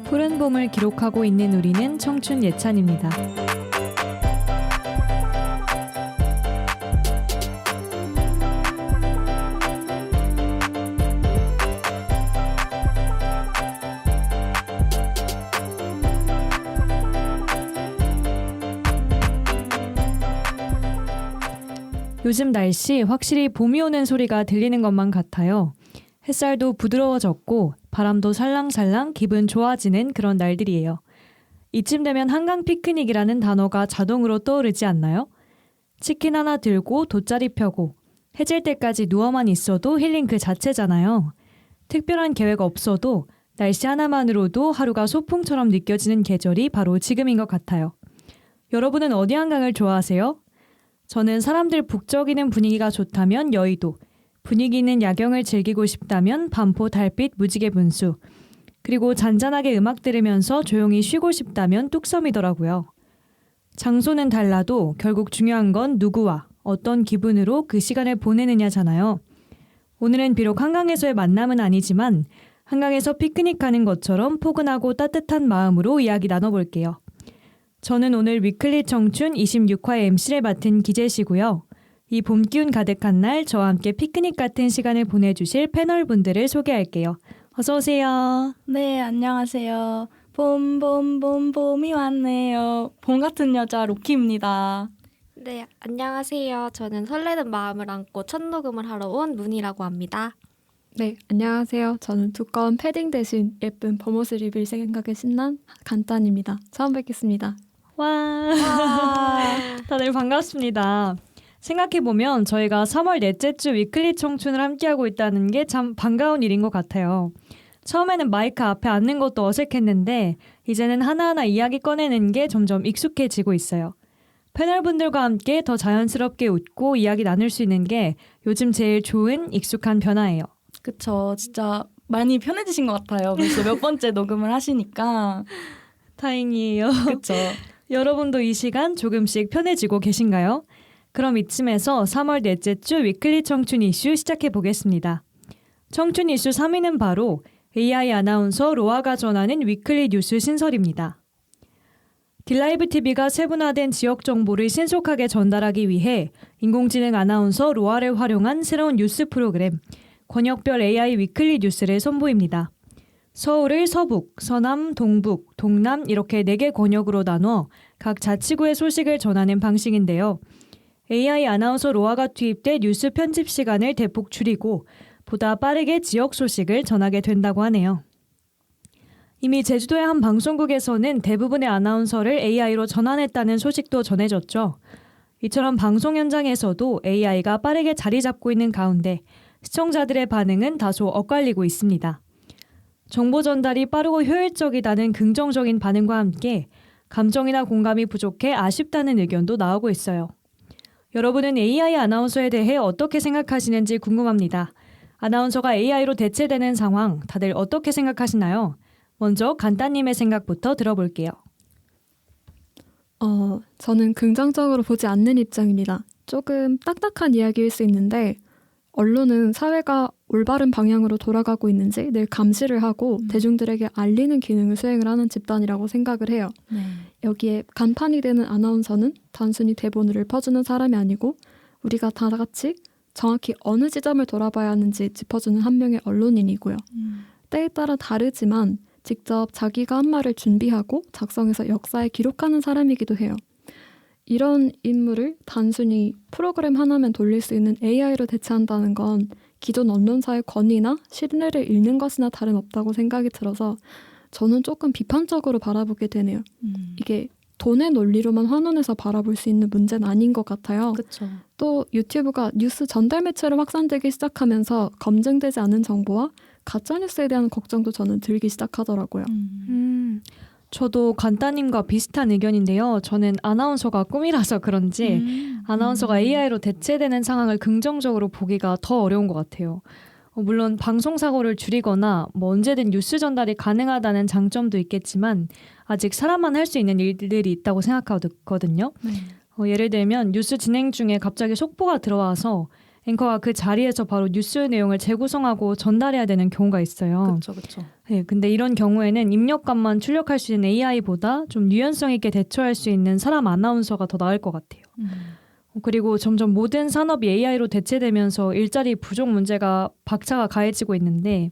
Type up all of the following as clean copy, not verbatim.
푸른 봄을 기록하고 있는 우리는 청춘 예찬입니다. 요즘 날씨 확실히 봄이 오는 소리가 들리는 것만 같아요. 햇살도 부드러워졌고 바람도 살랑살랑 기분 좋아지는 그런 날들이에요. 이쯤 되면 한강 피크닉이라는 단어가 자동으로 떠오르지 않나요? 치킨 하나 들고 돗자리 펴고 해질 때까지 누워만 있어도 힐링 그 자체잖아요. 특별한 계획 없어도 날씨 하나만으로도 하루가 소풍처럼 느껴지는 계절이 바로 지금인 것 같아요. 여러분은 어디 한강을 좋아하세요? 저는 사람들 북적이는 분위기가 좋다면 여의도, 분위기 있는 야경을 즐기고 싶다면 반포 달빛 무지개 분수, 그리고 잔잔하게 음악 들으면서 조용히 쉬고 싶다면 뚝섬이더라고요. 장소는 달라도 결국 중요한 건 누구와 어떤 기분으로 그 시간을 보내느냐잖아요. 오늘은 비록 한강에서의 만남은 아니지만 한강에서 피크닉하는 것처럼 포근하고 따뜻한 마음으로 이야기 나눠볼게요. 저는 오늘 위클리 청춘 26화 MC를 맡은 기재시고요. 이 봄 기운 가득한 날 저와 함께 피크닉 같은 시간을 보내주실 패널분들을 소개할게요. 어서 오세요. 네, 안녕하세요. 봄이 왔네요. 봄 같은 여자 로키입니다. 네, 안녕하세요. 저는 설레는 마음을 안고 첫 녹음을 하러 온 문이라고 합니다. 네, 안녕하세요. 저는 두꺼운 패딩 대신 예쁜 봄옷을 입을 생각에 신난 간단입니다. 처음 뵙겠습니다. 와, 다들 반갑습니다. 생각해보면 저희가 3월 넷째 주 위클리 청춘을 함께하고 있다는 게 참 반가운 일인 것 같아요. 처음에는 마이크 앞에 앉는 것도 어색했는데 이제는 하나하나 이야기 꺼내는 게 점점 익숙해지고 있어요. 패널분들과 함께 더 자연스럽게 웃고 이야기 나눌 수 있는 게 요즘 제일 좋은 익숙한 변화예요. 그쵸, 진짜 많이 편해지신 것 같아요. 벌써 몇 번째 녹음을 하시니까. 다행이에요. 그쵸. 여러분도 이 시간 조금씩 편해지고 계신가요? 그럼 이쯤에서 3월 넷째 주 위클리 청춘 이슈 시작해 보겠습니다. 청춘 이슈 3위는 바로 AI 아나운서 로아가 전하는 위클리 뉴스 신설입니다. 딜라이브 TV가 세분화된 지역 정보를 신속하게 전달하기 위해 인공지능 아나운서 로아를 활용한 새로운 뉴스 프로그램 권역별 AI 위클리 뉴스를 선보입니다. 서울을 서북, 서남, 동북, 동남 이렇게 4개 권역으로 나눠 각 자치구의 소식을 전하는 방식인데요. AI 아나운서 로아가 투입돼 뉴스 편집 시간을 대폭 줄이고 보다 빠르게 지역 소식을 전하게 된다고 하네요. 이미 제주도의 한 방송국에서는 대부분의 아나운서를 AI로 전환했다는 소식도 전해졌죠. 이처럼 방송 현장에서도 AI가 빠르게 자리 잡고 있는 가운데 시청자들의 반응은 다소 엇갈리고 있습니다. 정보 전달이 빠르고 효율적이다는 긍정적인 반응과 함께 감정이나 공감이 부족해 아쉽다는 의견도 나오고 있어요. 여러분은 AI 아나운서에 대해 어떻게 생각하시는지 궁금합니다. 아나운서가 AI로 대체되는 상황 다들 어떻게 생각하시나요? 먼저 간단님의 생각부터 들어볼게요. 저는 긍정적으로 보지 않는 입장입니다. 조금 딱딱한 이야기일 수 있는데 언론은 사회가 올바른 방향으로 돌아가고 있는지 늘 감시를 하고 대중들에게 알리는 기능을 수행을 하는 집단이라고 생각을 해요. 네. 여기에 간판이 되는 아나운서는 단순히 대본을 읊어주는 사람이 아니고 우리가 다 같이 정확히 어느 지점을 돌아봐야 하는지 짚어주는 한 명의 언론인이고요. 때에 따라 다르지만 직접 자기가 한 말을 준비하고 작성해서 역사에 기록하는 사람이기도 해요. 이런 임무를 단순히 프로그램 하나면 돌릴 수 있는 AI로 대체한다는 건 기존 언론사의 권위나 신뢰를 잃는 것이나 다름없다고 생각이 들어서 저는 조금 비판적으로 바라보게 되네요. 이게 돈의 논리로만 환원해서 바라볼 수 있는 문제는 아닌 것 같아요. 그쵸. 또 유튜브가 뉴스 전달 매체로 확산되기 시작하면서 검증되지 않은 정보와 가짜뉴스에 대한 걱정도 저는 들기 시작하더라고요. 저도 간따님과 비슷한 의견인데요. 저는 아나운서가 꿈이라서 그런지 아나운서가 AI로 대체되는 상황을 긍정적으로 보기가 더 어려운 것 같아요. 물론 방송사고를 줄이거나 언제든 뉴스 전달이 가능하다는 장점도 있겠지만 아직 사람만 할 수 있는 일들이 있다고 생각하거든요. 예를 들면 뉴스 진행 중에 갑자기 속보가 들어와서 앵커가 그 자리에서 바로 뉴스 내용을 재구성하고 전달해야 되는 경우가 있어요. 그렇죠, 그렇죠. 네, 근데 이런 경우에는 입력값만 출력할 수 있는 AI보다 좀 유연성 있게 대처할 수 있는 사람 아나운서가 더 나을 것 같아요. 그리고 점점 모든 산업이 AI로 대체되면서 일자리 부족 문제가 박차가 가해지고 있는데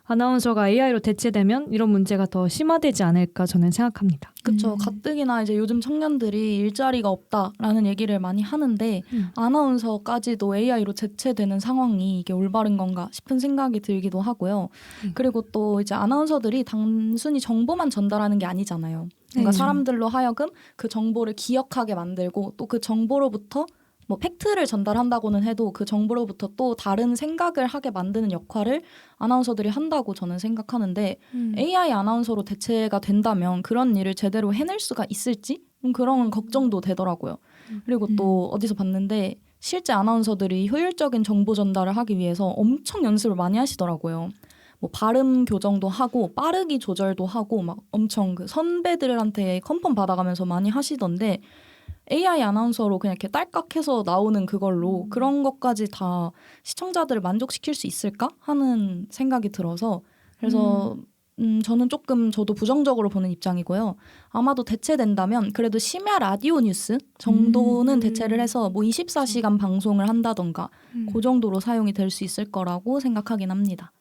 아나운서가 AI로 대체되면 이런 문제가 더 심화되지 않을까 저는 생각합니다. 그렇죠. 가뜩이나 이제 요즘 청년들이 일자리가 없다라는 얘기를 많이 하는데 아나운서까지도 AI로 대체되는 상황이 이게 올바른 건가 싶은 생각이 들기도 하고요. 그리고 또 이제 아나운서들이 단순히 정보만 전달하는 게 아니잖아요. 그러니까 네. 사람들로 하여금 그 정보를 기억하게 만들고 또 그 정보로부터 뭐 팩트를 전달한다고는 해도 그 정보로부터 또 다른 생각을 하게 만드는 역할을 아나운서들이 한다고 저는 생각하는데 AI 아나운서로 대체가 된다면 그런 일을 제대로 해낼 수가 있을지 그런 걱정도 되더라고요. 그리고 또 어디서 봤는데 실제 아나운서들이 효율적인 정보 전달을 하기 위해서 엄청 연습을 많이 하시더라고요. 뭐 발음 교정도 하고 빠르기 조절도 하고 막 엄청 그 선배들한테 컨펌 받아가면서 많이 하시던데 AI 아나운서로 그냥 이렇게 딸깍해서 나오는 그걸로 그런 것까지 다 시청자들을 만족시킬 수 있을까 하는 생각이 들어서 그래서 저는 조금 저도 부정적으로 보는 입장이고요. 아마도 대체된다면 그래도 심야 라디오 뉴스 정도는 대체를 해서 뭐 24시간 방송을 한다던가 그 정도로 사용이 될 수 있을 거라고 생각하긴 합니다.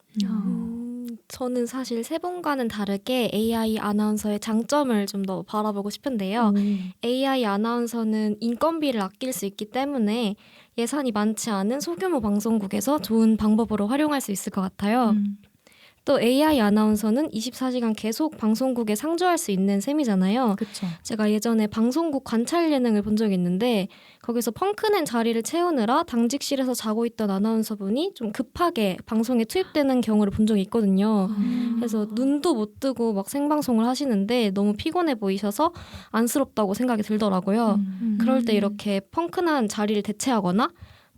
저는 사실 세 분과는 다르게 AI 아나운서의 장점을 좀 더 바라보고 싶은데요. AI 아나운서는 인건비를 아낄 수 있기 때문에 예산이 많지 않은 소규모 방송국에서 좋은 방법으로 활용할 수 있을 것 같아요. 또 AI 아나운서는 24시간 계속 방송국에 상주할 수 있는 셈이잖아요. 그렇죠. 제가 예전에 방송국 관찰 예능을 본 적이 있는데 거기서 펑크낸 자리를 채우느라 당직실에서 자고 있던 아나운서분이 좀 급하게 방송에 투입되는 경우를 본 적이 있거든요. 그래서 눈도 못 뜨고 막 생방송을 하시는데 너무 피곤해 보이셔서 안쓰럽다고 생각이 들더라고요. 그럴 때 이렇게 펑크난 자리를 대체하거나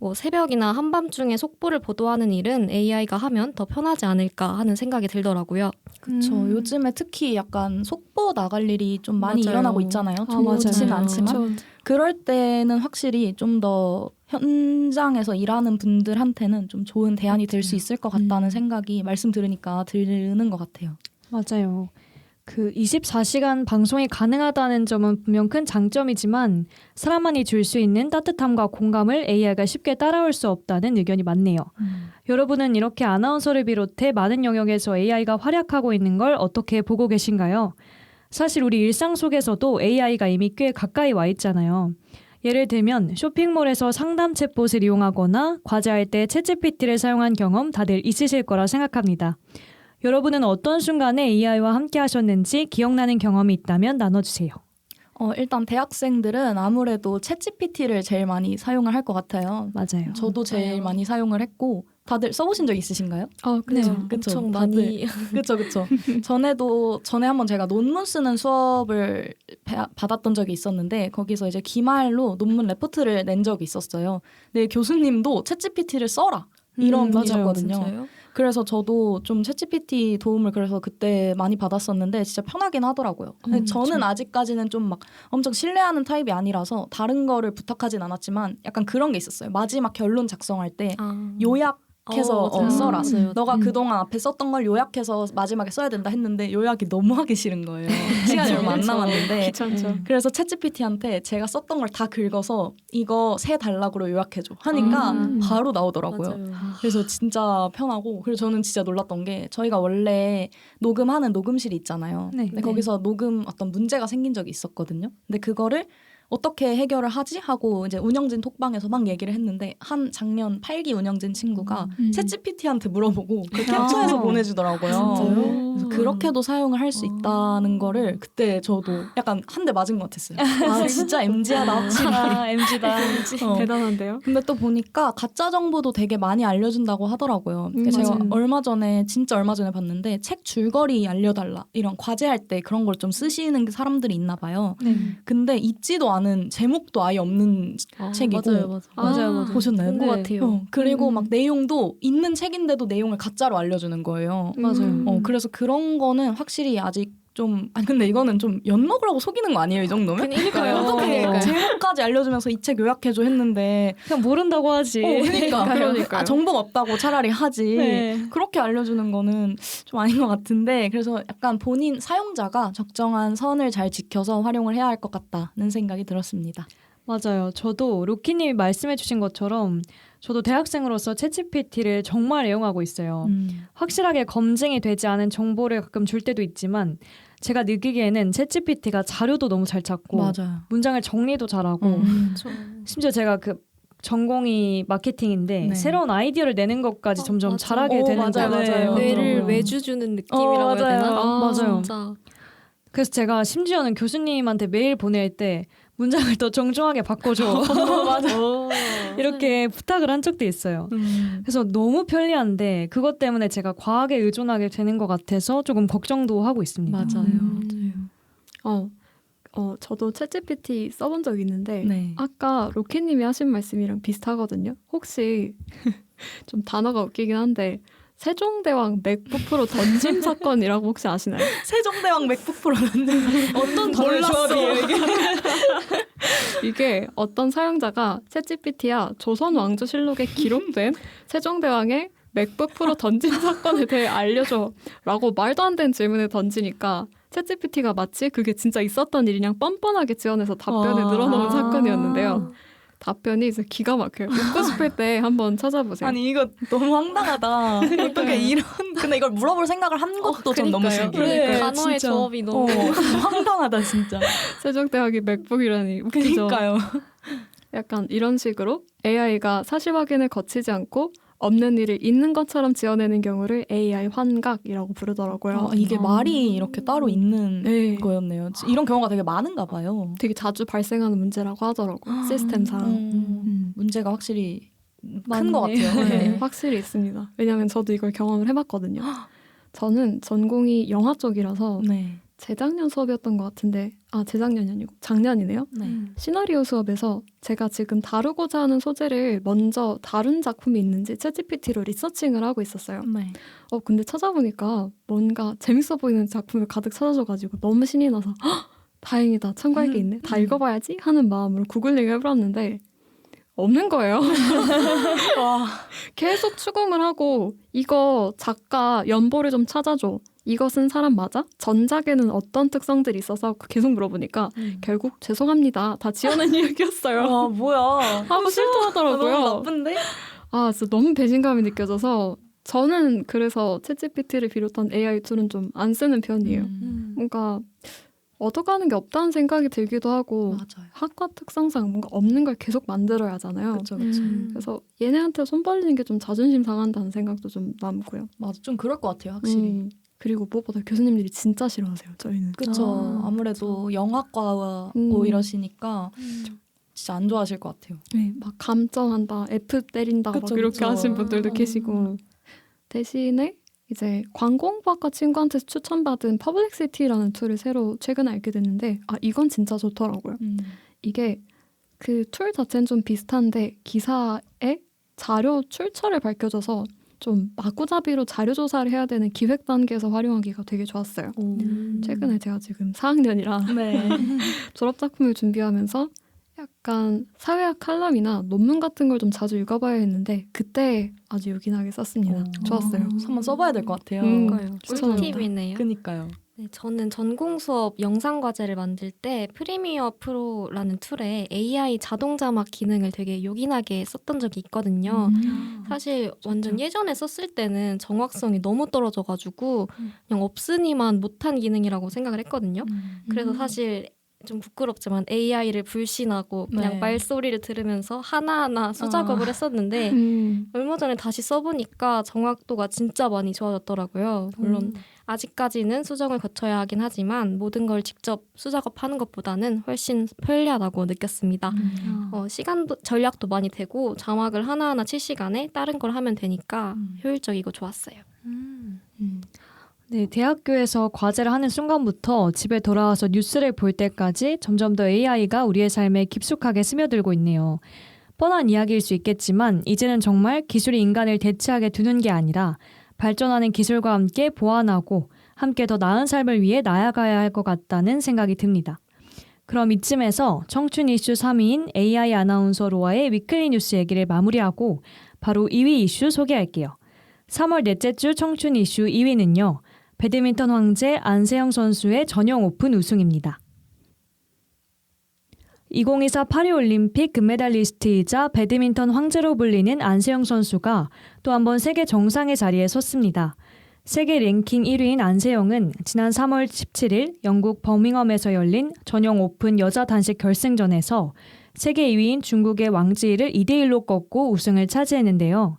뭐 새벽이나 한밤중에 속보를 보도하는 일은 AI가 하면 더 편하지 않을까 하는 생각이 들더라고요. 그렇죠. 요즘에 특히 약간 속보 나갈 일이 좀 많이 맞아요. 일어나고 있잖아요. 맞아요. 좋지는 않지만 그렇죠. 그럴 때는 확실히 좀 더 현장에서 일하는 분들한테는 좀 좋은 대안이 될 수 있을 것 같다는 생각이 말씀 들으니까 드는 것 같아요. 맞아요. 그 24시간 방송이 가능하다는 점은 분명 큰 장점이지만 사람만이 줄 수 있는 따뜻함과 공감을 AI가 쉽게 따라올 수 없다는 의견이 많네요. 여러분은 이렇게 아나운서를 비롯해 많은 영역에서 AI가 활약하고 있는 걸 어떻게 보고 계신가요? 사실 우리 일상 속에서도 AI가 이미 꽤 가까이 와 있잖아요. 예를 들면 쇼핑몰에서 상담 챗봇을 이용하거나 과제할 때 챗GPT를 사용한 경험 다들 있으실 거라 생각합니다. 여러분은 어떤 순간에 AI와 함께 하셨는지 기억나는 경험이 있다면 나눠주세요. 일단 대학생들은 아무래도 챗GPT를 제일 많이 사용을 할 것 같아요. 맞아요. 저도 제일 많이 사용을 했고 다들 써보신 적 있으신가요? 그렇죠. 네, 그쵸, 엄청 다들. 많이 그쵸. 전에 한번 제가 논문 쓰는 수업을 받았던 적이 있었는데 거기서 이제 기말로 논문 레포트를 낸 적이 있었어요. 근데 교수님도 챗GPT를 써라 이런 분이셨거든요. 진짜요? 그래서 저도 좀 챗GPT 도움을 그래서 그때 많이 받았었는데 진짜 편하긴 하더라고요. 근데 저는 아직까지는 좀 막 엄청 신뢰하는 타입이 아니라서 다른 거를 부탁하진 않았지만 약간 그런 게 있었어요. 마지막 결론 작성할 때 요약해서 맞아요. 써라. 맞아요. 너가 그동안 앞에 썼던 걸 요약해서 마지막에 써야 된다 했는데 요약이 너무 하기 싫은 거예요. 시간이 얼마 안 남았는데. 귀찮죠. 그래서 챗GPT한테 제가 썼던 걸 다 긁어서 이거 세 단락으로 요약해줘 하니까 바로 나오더라고요. 맞아요. 그래서 진짜 편하고 그리고 저는 진짜 놀랐던 게 저희가 원래 녹음하는 녹음실이 있잖아요. 네. 근데 거기서 녹음 어떤 문제가 생긴 적이 있었거든요. 근데 그거를 어떻게 해결을 하지? 하고 이제 운영진 톡방에서 막 얘기를 했는데 한 작년 8기 운영진 친구가 챗GPT한테 물어보고 그 캡처해서 보내주더라고요. 그래서 그렇게도 사용을 할 수 있다는 거를 그때 저도 약간 한 대 맞은 것 같았어요. 아 진짜 MZ하다 확실히. MG다. 대단한데요? 근데 또 보니까 가짜 정보도 되게 많이 알려준다고 하더라고요. 제가 맞아요. 얼마 전에 봤는데 책 줄거리 알려달라 이런 과제할 때 그런 걸 좀 쓰시는 사람들이 있나 봐요. 근데 있지도 않은 제목도 아예 없는 책이고 맞아요. 보셨나요? 본 것 같아요. 그리고 막 내용도 있는 책인데도 내용을 가짜로 알려주는 거예요. 맞아요. 그래서 그런 거는 확실히 아직 좀 아니 근데 이거는 좀 엿 먹으라고 속이는 거 아니에요 이 정도면? 그러니까요. 어떻게 그러니까요. 제목까지 알려주면서 이 책 요약해줘 했는데 그냥 모른다고 하지. 그러니까 정보가 없다고 차라리 하지. 네. 그렇게 알려주는 거는 좀 아닌 것 같은데 그래서 약간 본인 사용자가 적정한 선을 잘 지켜서 활용을 해야 할 것 같다는 생각이 들었습니다. 맞아요. 저도 로키님이 말씀해주신 것처럼 저도 대학생으로서 챗GPT를 정말 애용하고 있어요. 확실하게 검증이 되지 않은 정보를 가끔 줄 때도 있지만 제가 느끼기에는 챗GPT가 자료도 너무 잘 찾고 맞아요. 문장을 정리도 잘하고 심지어 제가 그 전공이 마케팅인데 네. 새로운 아이디어를 내는 것까지 점점 맞아. 잘하게 되는 맞아요, 거예요. 맞아요. 뇌를 그렇더라고요. 외주 주는 느낌이라고 해야 되나? 맞아요. 진짜. 그래서 제가 심지어는 교수님한테 메일 보낼 때 문장을 더 정중하게 바꿔줘. 이렇게 부탁을 한 적도 있어요. 그래서 너무 편리한데 그것 때문에 제가 과하게 의존하게 되는 것 같아서 조금 걱정도 하고 있습니다. 저도 챗GPT 써본 적 있는데 네. 아까 로켓님이 하신 말씀이랑 비슷하거든요. 혹시 좀 단어가 웃기긴 한데 세종대왕 맥북 프로 던짐 사건이라고 혹시 아시나요? 세종대왕 맥북 프로는데 어떤 단어의 조합이에요, 이게? 이게 어떤 사용자가 챗GPT야 조선 왕조실록에 기록된 세종대왕의 맥북 프로 던짐 사건에 대해 알려줘라고 말도 안 되는 질문을 던지니까 챗GPT가 마치 그게 진짜 있었던 일이냐 뻔뻔하게 지어내서 답변을 늘어놓은 사건이었는데요. 답변이 이제 기가 막혀요. 묻고 싶을 때 한번 찾아보세요. 아니 이거 너무 황당하다. 어떻게 이런 근데 이걸 물어볼 생각을 한 것도 좀 너무 신기해요. 네, 단어의 진짜. 조합이 너무 황당하다 진짜. 세종대왕이 맥북이라니 웃기죠. 그러니까요. 약간 이런 식으로 AI가 사실 확인을 거치지 않고 없는 일을 있는 것처럼 지어내는 경우를 AI 환각이라고 부르더라고요. 이게 말이 이렇게 따로 있는 네. 거였네요. 이런 경우가 되게 많은가 봐요. 되게 자주 발생하는 문제라고 하더라고요. 시스템상. 문제가 확실히 큰 맞네. 것 같아요. 네, 확실히 있습니다. 왜냐하면 저도 이걸 경험을 해봤거든요. 저는 전공이 영화 쪽이라서 네. 재작년 수업이었던 것 같은데 재작년이 아니고 작년이네요. 네. 시나리오 수업에서 제가 지금 다루고자 하는 소재를 먼저 다룬 작품이 있는지 챗GPT로 리서칭을 하고 있었어요. 네. 근데 찾아보니까 뭔가 재밌어 보이는 작품을 가득 찾아줘가지고 너무 신이 나서 헉! 다행이다, 참고할 게 있네, 다 읽어봐야지 하는 마음으로 구글링을 해봤는데 없는 거예요. 와. 계속 추궁을 하고 이거 작가 연보를 좀 찾아줘. 이것은 사람 맞아? 전작에는 어떤 특성들이 있어서 계속 물어보니까 결국 죄송합니다. 다 지어낸 이야기였어요. 와 뭐야. 하고 싫더라고요. 너무 나쁜데? 진짜 너무 배신감이 느껴져서 저는 그래서 챗GPT를 비롯한 AI 툴은 좀 안 쓰는 편이에요. 뭔가 얻어가는 게 없다는 생각이 들기도 하고 맞아요. 학과 특성상 뭔가 없는 걸 계속 만들어야 하잖아요. 그렇죠. 그래서 얘네한테 손 벌리는 게 좀 자존심 상한다는 생각도 좀 남고요. 맞아. 좀 그럴 것 같아요. 확실히. 그리고 무엇보다 교수님들이 진짜 싫어하세요. 저희는. 그렇죠. 아무래도 영화과고 이러시니까 진짜 안 좋아하실 것 같아요. 네, 막 감점한다, F 때린다, 그쵸, 막 이렇게 그쵸. 하신 분들도 계시고 대신에 이제 광고홍보학과 친구한테 추천받은 퍼블릭시티라는 툴을 새로 최근에 알게 됐는데 이건 진짜 좋더라고요. 이게 그 툴 자체는 좀 비슷한데 기사에 자료 출처를 밝혀줘서 좀 마구잡이로 자료 조사를 해야 되는 기획 단계에서 활용하기가 되게 좋았어요. 최근에 제가 지금 4학년이라 네. 졸업 작품을 준비하면서 약간 사회학 칼럼이나 논문 같은 걸 좀 자주 읽어봐야 했는데 그때 아주 요긴하게 썼습니다. 좋았어요. 한번 써봐야 될 것 같아요. 추천합니다. 꿀팁이네요. 그니까요. 네, 저는 전공 수업 영상 과제를 만들 때 프리미어 프로라는 툴에 AI 자동 자막 기능을 되게 요긴하게 썼던 적이 있거든요. 사실 완전 예전에 썼을 때는 정확성이 너무 떨어져가지고 그냥 없으니만 못한 기능이라고 생각을 했거든요. 그래서 사실 좀 부끄럽지만 AI를 불신하고 그냥 네. 말소리를 들으면서 하나하나 수작업을 했었는데 얼마 전에 다시 써보니까 정확도가 진짜 많이 좋아졌더라고요. 물론 아직까지는 수정을 거쳐야 하긴 하지만 모든 걸 직접 수작업하는 것보다는 훨씬 편리하다고 느꼈습니다. 시간도 전략도 많이 되고 자막을 하나하나 칠 시간에 다른 걸 하면 되니까 효율적이고 좋았어요. 네, 대학교에서 과제를 하는 순간부터 집에 돌아와서 뉴스를 볼 때까지 점점 더 AI가 우리의 삶에 깊숙하게 스며들고 있네요. 뻔한 이야기일 수 있겠지만 이제는 정말 기술이 인간을 대체하게 두는 게 아니라 발전하는 기술과 함께 보완하고 함께 더 나은 삶을 위해 나아가야 할 것 같다는 생각이 듭니다. 그럼 이쯤에서 청춘 이슈 3위인 AI 아나운서 로아의 위클리 뉴스 얘기를 마무리하고 바로 2위 이슈 소개할게요. 3월 넷째 주 청춘 이슈 2위는요. 배드민턴 황제 안세영 선수의 전용 오픈 우승입니다. 2024 파리올림픽 금메달리스트이자 배드민턴 황제로 불리는 안세영 선수가 또 한 번 세계 정상의 자리에 섰습니다. 세계 랭킹 1위인 안세영은 지난 3월 17일 영국 버밍엄에서 열린 전용 오픈 여자 단식 결승전에서 세계 2위인 중국의 왕지이를 2대1로 꺾고 우승을 차지했는데요.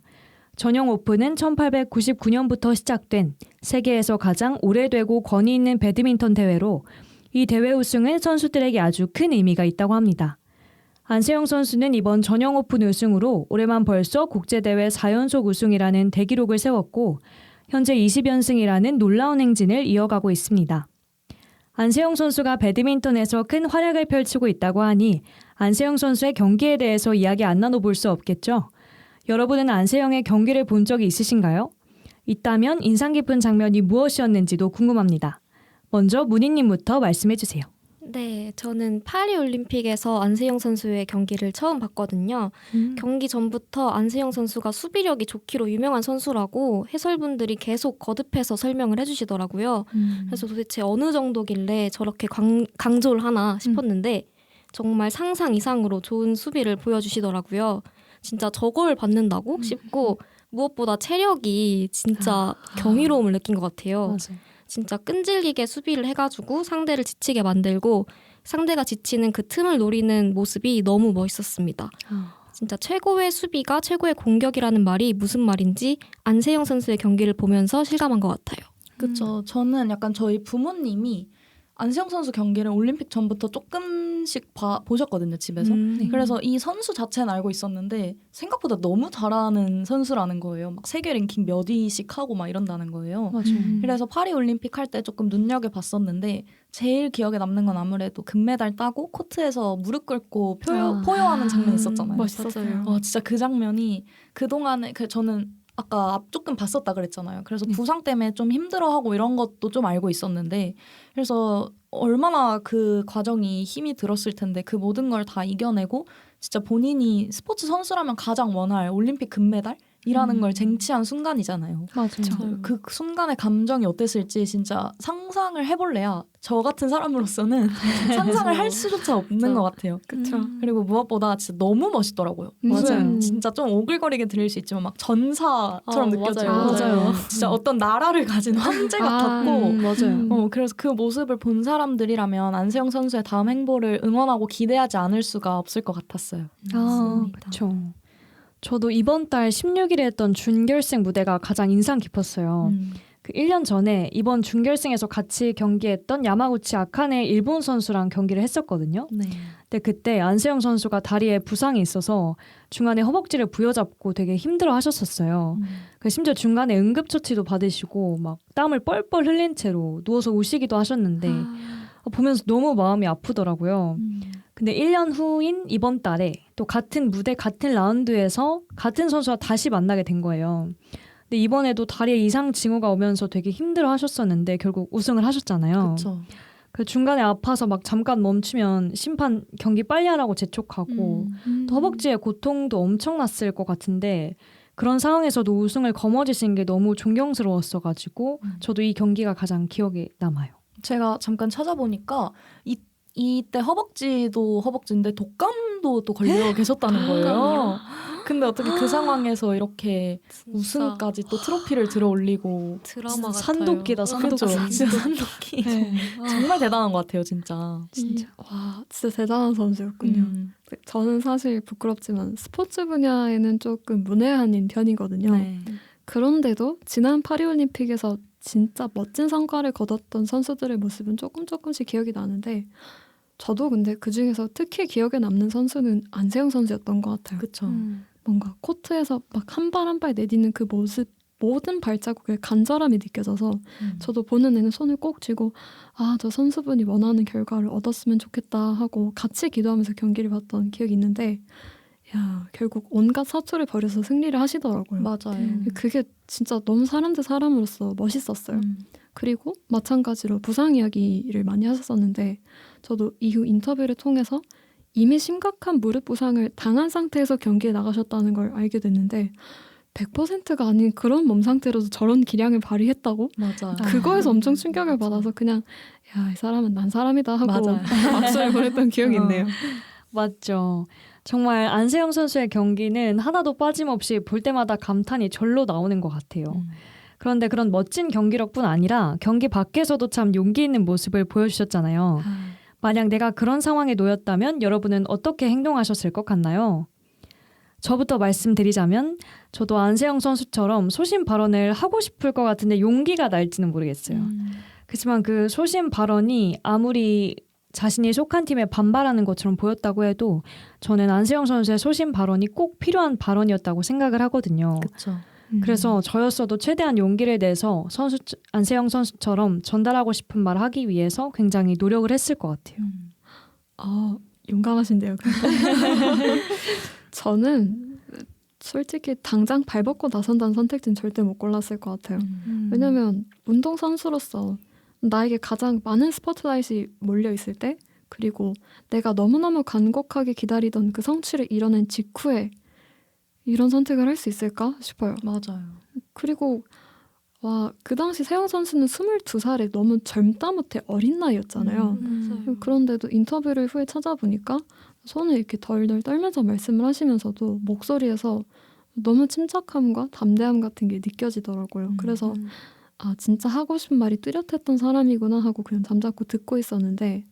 전용 오픈은 1899년부터 시작된 세계에서 가장 오래되고 권위 있는 배드민턴 대회로 이 대회 우승은 선수들에게 아주 큰 의미가 있다고 합니다. 안세영 선수는 이번 전용 오픈 우승으로 올해만 벌써 국제대회 4연속 우승이라는 대기록을 세웠고 현재 20연승이라는 놀라운 행진을 이어가고 있습니다. 안세영 선수가 배드민턴에서 큰 활약을 펼치고 있다고 하니 안세영 선수의 경기에 대해서 이야기 안 나눠볼 수 없겠죠? 여러분은 안세영의 경기를 본 적이 있으신가요? 있다면 인상 깊은 장면이 무엇이었는지도 궁금합니다. 먼저 문희님부터 말씀해 주세요. 네, 저는 파리올림픽에서 안세영 선수의 경기를 처음 봤거든요. 경기 전부터 안세영 선수가 수비력이 좋기로 유명한 선수라고 해설분들이 계속 거듭해서 설명을 해주시더라고요. 그래서 도대체 어느 정도길래 저렇게 강조를 하나 싶었는데 정말 상상 이상으로 좋은 수비를 보여주시더라고요. 진짜 저걸 받는다고 싶고 무엇보다 체력이 진짜 경이로움을 느낀 것 같아요. 맞아요. 진짜 끈질기게 수비를 해가지고 상대를 지치게 만들고 상대가 지치는 그 틈을 노리는 모습이 너무 멋있었습니다. 진짜 최고의 수비가 최고의 공격이라는 말이 무슨 말인지 안세영 선수의 경기를 보면서 실감한 것 같아요. 그렇죠. 저는 약간 저희 부모님이 안세영 선수 경기를 올림픽 전부터 조금씩 보셨거든요, 집에서. 그래서 이 선수 자체는 알고 있었는데 생각보다 너무 잘하는 선수라는 거예요. 막 세계 랭킹 몇 위씩 하고 막 이런다는 거예요. 맞아요. 그래서 파리 올림픽 할 때 조금 눈여겨봤었는데 제일 기억에 남는 건 아무래도 금메달 따고 코트에서 무릎 꿇고 포효하는 장면이 있었잖아요. 멋있었어요. 진짜 그 장면이 그동안에 저는 아까 앞 조금 봤었다 그랬잖아요. 그래서 부상 때문에 좀 힘들어하고 이런 것도 좀 알고 있었는데 그래서 얼마나 그 과정이 힘이 들었을 텐데 그 모든 걸 다 이겨내고 진짜 본인이 스포츠 선수라면 가장 원할 올림픽 금메달이라는 걸 쟁취한 순간이잖아요. 맞아요. 그 순간의 감정이 어땠을지 진짜 상상을 해볼래야 저 같은 사람으로서는 상상을 할 수조차 없는 것 같아요. 그쵸. 그리고 무엇보다 진짜 너무 멋있더라고요. 맞아요. 진짜 좀 오글거리게 들릴 수 있지만 막 전사처럼 느껴져요. 맞아요. 진짜 어떤 나라를 가진 황제 같았고 맞아요. 그래서 그 모습을 본 사람들이라면 안세영 선수의 다음 행보를 응원하고 기대하지 않을 수가 없을 것 같았어요. 그렇죠. 저도 이번 달 16일에 했던 준결승 무대가 가장 인상 깊었어요. 그 1년 전에 이번 준결승에서 같이 경기했던 야마구치 아카네 일본 선수랑 경기를 했었거든요. 네. 근데 그때 안세영 선수가 다리에 부상이 있어서 중간에 허벅지를 부여잡고 되게 힘들어 하셨었어요. 심지어 중간에 응급처치도 받으시고 막 땀을 뻘뻘 흘린 채로 누워서 우시기도 하셨는데 보면서 너무 마음이 아프더라고요. 근데 1년 후인 이번 달에 또 같은 무대 같은 라운드에서 같은 선수와 다시 만나게 된 거예요. 근데 이번에도 다리에 이상 징후가 오면서 되게 힘들어 하셨었는데 결국 우승을 하셨잖아요. 그렇죠. 그 중간에 아파서 막 잠깐 멈추면 심판 경기 빨리 하라고 재촉하고 또 허벅지에 고통도 엄청났을 것 같은데 그런 상황에서도 우승을 거머쥐신 게 너무 존경스러웠어가지고 저도 이 경기가 가장 기억에 남아요. 제가 잠깐 찾아보니까 이때 허벅지도 허벅지인데 독감도 또 걸려 계셨다는 거예요. 근데 어떻게 그 상황에서 이렇게 우승까지 또 트로피를 들어 올리고 드라마 같아요. 산도끼다 산도끼. 그렇죠. 진짜 산도끼. 정말 대단한 것 같아요, 진짜. 진짜 와 진짜 대단한 선수였군요. 저는 사실 부끄럽지만 스포츠 분야에는 조금 문외한인 편이거든요. 네. 그런데도 지난 파리올림픽에서 진짜 멋진 성과를 거뒀던 선수들의 모습은 조금씩 기억이 나는데 저도 근데 그중에서 특히 기억에 남는 선수는 안세영 선수였던 것 같아요. 그렇죠. 뭔가 코트에서 막 한 발 한 발 내딛는 그 모습 모든 발자국에 간절함이 느껴져서 저도 보는 내내 손을 꼭 쥐고 저 선수분이 원하는 결과를 얻었으면 좋겠다 하고 같이 기도하면서 경기를 봤던 기억이 있는데 야, 결국 온갖 사투를 벌여서 승리를 하시더라고요. 맞아요. 그게 진짜 너무 사람 대 사람으로서 멋있었어요. 그리고 마찬가지로 부상 이야기를 많이 하셨었는데 저도 이후 인터뷰를 통해서 이미 심각한 무릎 부상을 당한 상태에서 경기에 나가셨다는 걸 알게 됐는데 100%가 아닌 그런 몸 상태로도 저런 기량을 발휘했다고? 맞아요. 그거에서 엄청 충격을 받아서 그냥 야, 이 사람은 난 사람이다 하고 맞아요. 박수를 보냈던 기억이 있네요. 맞죠. 정말 안세영 선수의 경기는 하나도 빠짐없이 볼 때마다 감탄이 절로 나오는 것 같아요. 그런데 그런 멋진 경기력뿐 아니라 경기 밖에서도 참 용기 있는 모습을 보여주셨잖아요. 만약 내가 그런 상황에 놓였다면 여러분은 어떻게 행동하셨을 것 같나요? 저부터 말씀드리자면 저도 안세영 선수처럼 소신 발언을 하고 싶을 것 같은데 용기가 날지는 모르겠어요. 그렇지만 그 소신 발언이 아무리 자신이 속한 팀에 반발하는 것처럼 보였다고 해도 저는 안세영 선수의 소신 발언이 꼭 필요한 발언이었다고 생각을 하거든요. 그렇죠. 그래서 저였어도 최대한 용기를 내서 안세영 선수처럼 전달하고 싶은 말을 하기 위해서 굉장히 노력을 했을 것 같아요. 용감하신데요. 저는 솔직히 당장 발 벗고 나선다는 선택지는 절대 못 골랐을 것 같아요. 왜냐면 운동선수로서 나에게 가장 많은 스포트라이트가 몰려있을 때 그리고 내가 너무너무 간곡하게 기다리던 그 성취를 이뤄낸 직후에 이런 선택을 할 수 있을까 싶어요. 맞아요. 그리고 그 당시 세영 선수는 22살에 너무 젊다 못해 어린 나이였잖아요. 그런데도 인터뷰를 후에 찾아보니까 손을 이렇게 덜덜 떨면서 말씀을 하시면서도 목소리에서 너무 침착함과 담대함 같은 게 느껴지더라고요. 그래서 진짜 하고 싶은 말이 뚜렷했던 사람이구나 하고 그냥 잠자코 듣고 있었는데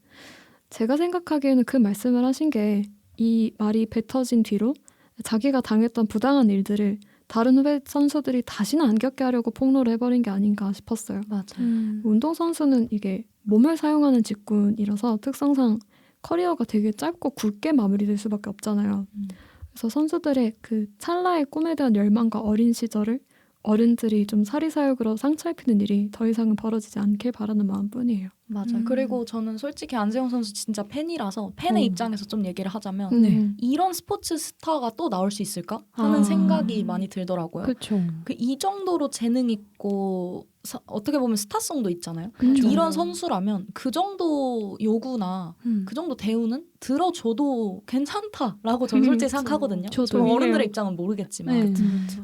제가 생각하기에는 그 말씀을 하신 게 이 말이 뱉어진 뒤로 자기가 당했던 부당한 일들을 다른 후배 선수들이 다시는 안 겪게 하려고 폭로를 해버린 게 아닌가 싶었어요. 맞아요. 운동선수는 이게 몸을 사용하는 직군이라서 특성상 커리어가 되게 짧고 굵게 마무리될 수밖에 없잖아요. 그래서 선수들의 그 찰나의 꿈에 대한 열망과 어린 시절을 어른들이 좀 사리사욕으로 상처 입히는 일이 더 이상은 벌어지지 않길 바라는 마음뿐이에요. 맞아요. 그리고 저는 솔직히 안세영 선수 진짜 팬이라서 팬의 입장에서 좀 얘기를 하자면 네. 이런 스포츠 스타가 또 나올 수 있을까 하는 생각이 많이 들더라고요. 그렇죠. 이 정도로 재능 있고 어떻게 보면 스타성도 있잖아요. 그렇죠. 이런 선수라면 그 정도 요구나 그 정도 대우는 들어줘도 괜찮다라고 저는 솔직히 생각하거든요. 저도. 어른들의 입장은 모르겠지만. 네.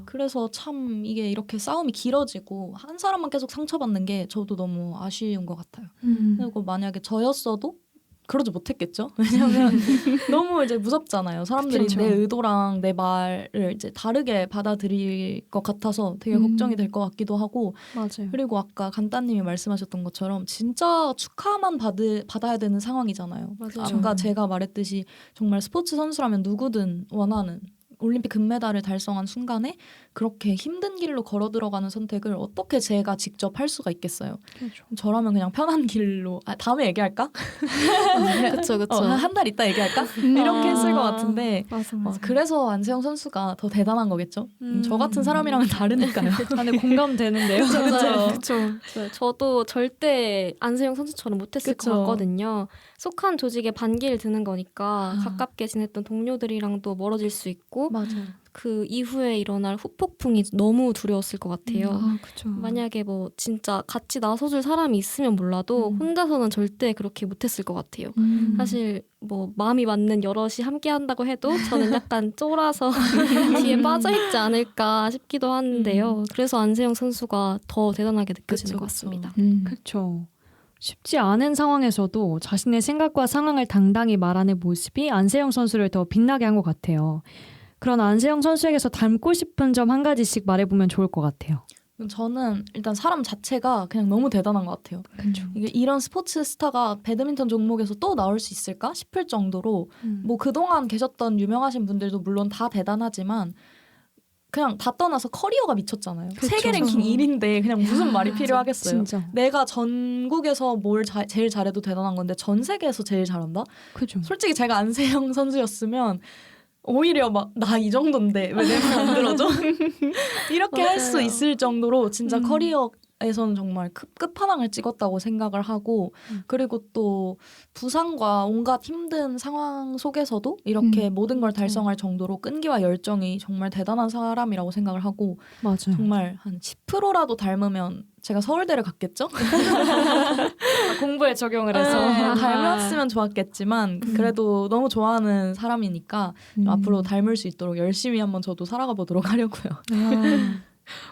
그래서 참 이게 이렇게 싸움이 길어지고 한 사람만 계속 상처받는 게 저도 너무 아쉬운 것 같아요. 그리고 만약에 저였어도 그러지 못했겠죠. 왜냐하면 너무 이제 무섭잖아요. 사람들이 그쵸. 내 의도랑 내 말을 이제 다르게 받아들일 것 같아서 되게 걱정이 될 것 같기도 하고. 맞아요. 그리고 아까 간따님이 말씀하셨던 것처럼 진짜 축하만 받아야 되는 상황이잖아요. 맞아요. 아까 제가 말했듯이 정말 스포츠 선수라면 누구든 원하는 올림픽 금메달을 달성한 순간에 그렇게 힘든 길로 걸어 들어가는 선택을 어떻게 제가 직접 할 수가 있겠어요. 그렇죠. 저라면 그냥 편한 길로 다음에 얘기할까? 그쵸. 한 달 있다 얘기할까? 이렇게 했을 것 같은데 맞아. 그래서 안세영 선수가 더 대단한 거겠죠. 저 같은 사람이랑은 다르니까요. 네, 공감되는데요. 그렇죠. 저도 절대 안세영 선수처럼 못했을 그쵸. 것 같거든요. 속한 조직에 반기를 드는 거니까 가깝게 지냈던 동료들이랑도 멀어질 수 있고 맞아요. 그 이후에 일어날 후폭풍이 너무 두려웠을 것 같아요. 그렇죠. 만약에 뭐 진짜 같이 나서줄 사람이 있으면 몰라도 혼자서는 절대 그렇게 못했을 것 같아요. 사실 뭐 마음이 맞는 여럿이 함께 한다고 해도 저는 약간 쫄아서 뒤에 빠져있지 않을까 싶기도 하는데요. 그래서 안세영 선수가 더 대단하게 느껴지는 그쵸, 것 같습니다. 그렇죠. 쉽지 않은 상황에서도 자신의 생각과 상황을 당당히 말하는 모습이 안세영 선수를 더 빛나게 한 것 같아요. 그런 안세영 선수에게서 닮고 싶은 점 한 가지씩 말해보면 좋을 것 같아요. 저는 일단 사람 자체가 그냥 너무 대단한 것 같아요. 이게 이런 스포츠 스타가 배드민턴 종목에서 또 나올 수 있을까 싶을 정도로 뭐 그동안 계셨던 유명하신 분들도 물론 다 대단하지만 그냥 다 떠나서 커리어가 미쳤잖아요. 세계 랭킹 1인데 그냥 무슨 말이 필요하겠어요. 진짜. 내가 전국에서 뭘 제일 잘해도 대단한 건데 전 세계에서 제일 잘한다? 그죠. 솔직히 제가 안세영 선수였으면 오히려 막 나 이 정도인데 왜 내 말 안 들어줘? 이렇게 할 수 있을 정도로 진짜 커리어 에서는 정말 끝판왕을 찍었다고 생각을 하고 그리고 또 부상과 온갖 힘든 상황 속에서도 이렇게 모든 걸 달성할 정도로 끈기와 열정이 정말 대단한 사람이라고 생각을 하고 맞아요. 정말 한 10%라도 닮으면 제가 서울대를 갔겠죠? 공부에 적용을 네, 해서 닮았으면 좋았겠지만 그래도 너무 좋아하는 사람이니까 앞으로 닮을 수 있도록 열심히 한번 저도 살아가 보도록 하려고요.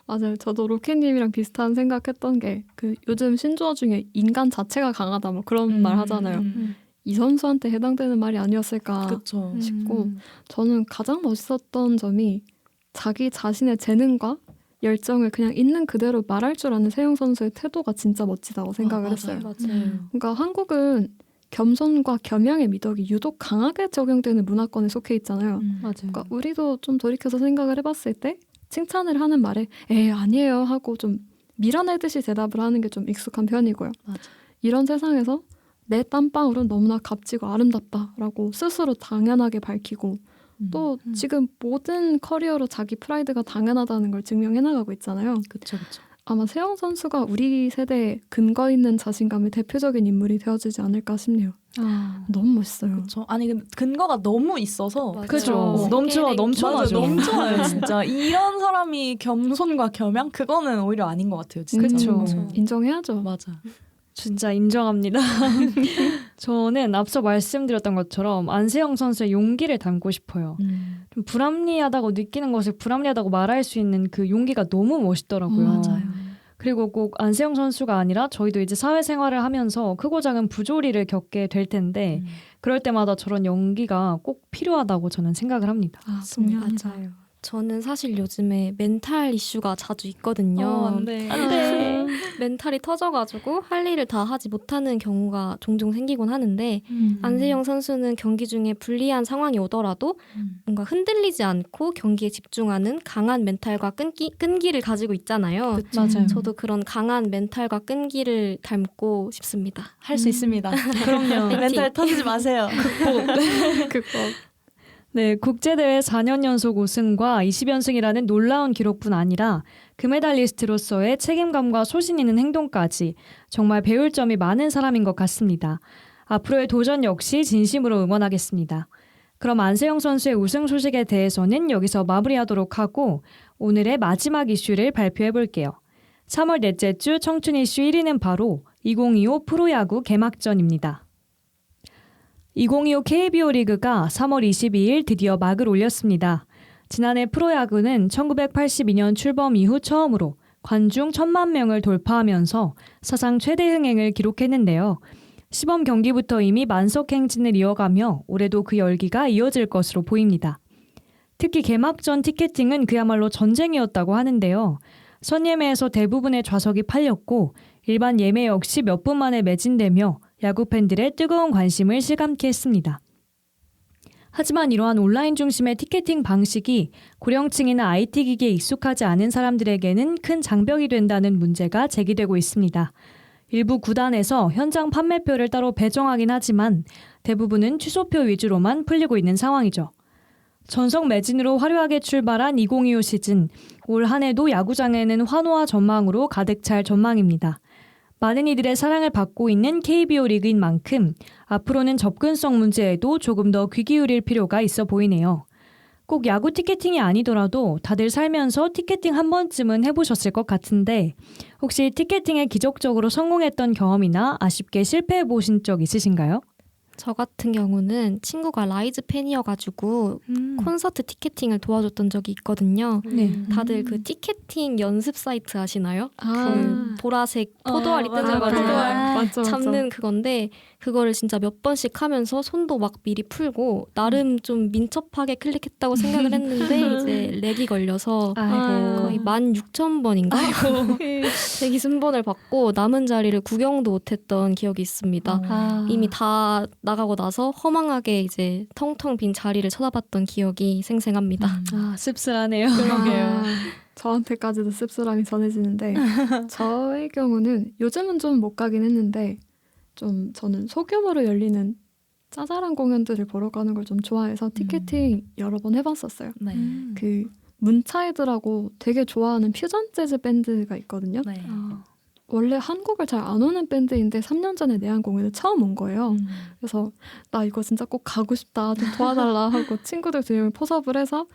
맞아요. 저도 로켓님이랑 비슷한 생각했던 게 그 요즘 신조어 중에 인간 자체가 강하다 뭐 그런 말 하잖아요. 이 선수한테 해당되는 말이 아니었을까 그렇죠. 싶고 저는 가장 멋있었던 점이 자기 자신의 재능과 열정을 그냥 있는 그대로 말할 줄 아는 세영 선수의 태도가 진짜 멋지다고 생각을 했어요. 맞아요. 그러니까 한국은 겸손과 겸양의 미덕이 유독 강하게 적용되는 문화권에 속해 있잖아요. 맞아요. 그러니까 우리도 좀 돌이켜서 생각을 해봤을 때 칭찬을 하는 말에 아니에요 하고 좀 밀어내듯이 대답을 하는 게 좀 익숙한 편이고요. 맞아. 이런 세상에서 내 땀방울은 너무나 값지고 아름답다라고 스스로 당연하게 밝히고 또 지금 모든 커리어로 자기 프라이드가 당연하다는 걸 증명해 나가고 있잖아요. 그렇죠, 그렇죠. 아마 세영 선수가 우리 세대의 근거 있는 자신감의 대표적인 인물이 되어주지 않을까 싶네요. 너무 멋있어요. 그렇죠. 아니 근데 근거가 너무 있어서 맞아요. 그죠. 세계를 넘쳐나죠. 넘쳐요 진짜. 이런 사람이 겸손과 겸양 그거는 오히려 아닌 것 같아요. 진짜. 그쵸. 인정해야죠. 맞아. 진짜 인정합니다. 저는 앞서 말씀드렸던 것처럼 안세영 선수의 용기를 닮고 싶어요. 좀 불합리하다고 느끼는 것을 불합리하다고 말할 수 있는 그 용기가 너무 멋있더라고요. 맞아요. 그리고 꼭 안세영 선수가 아니라 저희도 이제 사회생활을 하면서 크고 작은 부조리를 겪게 될 텐데 그럴 때마다 저런 용기가 꼭 필요하다고 저는 생각을 합니다. 맞아요. 저는 사실 요즘에 멘탈 이슈가 자주 있거든요. 안 돼. 멘탈이 터져가지고 할 일을 다 하지 못하는 경우가 종종 생기곤 하는데 안세영 선수는 경기 중에 불리한 상황이 오더라도 뭔가 흔들리지 않고 경기에 집중하는 강한 멘탈과 끈기를 가지고 있잖아요. 맞아요. 저도 그런 강한 멘탈과 끈기를 닮고 싶습니다. 할 수 있습니다. 그럼요. 멘탈 터지지 마세요. 네, 국제대회 4년 연속 우승과 20연승이라는 놀라운 기록뿐 아니라 금메달리스트로서의 책임감과 소신 있는 행동까지 정말 배울 점이 많은 사람인 것 같습니다. 앞으로의 도전 역시 진심으로 응원하겠습니다. 그럼 안세영 선수의 우승 소식에 대해서는 여기서 마무리하도록 하고 오늘의 마지막 이슈를 발표해 볼게요. 3월 넷째 주 청춘 이슈 1위는 바로 2025 프로야구 개막전입니다. 2025 KBO 리그가 3월 22일 드디어 막을 올렸습니다. 지난해 프로야구는 1982년 출범 이후 처음으로 관중 1,000만 명을 돌파하면서 사상 최대 흥행을 기록했는데요. 시범 경기부터 이미 만석 행진을 이어가며 올해도 그 열기가 이어질 것으로 보입니다. 특히 개막전 티켓팅은 그야말로 전쟁이었다고 하는데요. 선예매에서 대부분의 좌석이 팔렸고 일반 예매 역시 몇 분 만에 매진되며 야구 팬들의 뜨거운 관심을 실감케 했습니다. 하지만 이러한 온라인 중심의 티켓팅 방식이 고령층이나 IT 기기에 익숙하지 않은 사람들에게는 큰 장벽이 된다는 문제가 제기되고 있습니다. 일부 구단에서 현장 판매표를 따로 배정하긴 하지만 대부분은 취소표 위주로만 풀리고 있는 상황이죠. 전석 매진으로 화려하게 출발한 2025 시즌, 올 한 해도 야구장에는 환호와 전망으로 가득 찰 전망입니다. 많은 이들의 사랑을 받고 있는 KBO 리그인 만큼 앞으로는 접근성 문제에도 조금 더 귀 기울일 필요가 있어 보이네요. 꼭 야구 티켓팅이 아니더라도 다들 살면서 티켓팅 한 번쯤은 해보셨을 것 같은데 혹시 티켓팅에 기적적으로 성공했던 경험이나 아쉽게 실패해 보신 적 있으신가요? 저 같은 경우는 친구가 라이즈 팬이어가지고 콘서트 티켓팅을 도와줬던 적이 있거든요. 네. 다들 그 티켓팅 연습 사이트 아시나요? 아. 그 보라색 포도알이 뜯어가지고 맞죠. 잡는 그건데 그거를 진짜 몇 번씩 하면서 손도 막 미리 풀고 나름 좀 민첩하게 클릭했다고 생각을 했는데 이제 렉이 걸려서 거의 16,000번인가? 대기 순번을 받고 남은 자리를 구경도 못했던 기억이 있습니다. 이미 다 나가고 나서 허망하게 이제 텅텅 빈 자리를 쳐다봤던 기억이 생생합니다. 씁쓸하네요. 그러게요. 저한테까지도 씁쓸함이 전해지는데 저의 경우는 요즘은 좀 못 가긴 했는데 좀 저는 소규모로 열리는 짜잘한 공연들을 보러 가는 걸 좀 좋아해서 티켓팅 여러 번 해봤었어요. 네. 그 문차이드라고 되게 좋아하는 퓨전 재즈 밴드가 있거든요. 네. 원래 한국을 잘 안 오는 밴드인데 3년 전에 내한 공연을 처음 온 거예요. 그래서 나 이거 진짜 꼭 가고 싶다, 좀 도와달라 하고 친구들 들으면 포섭을 해서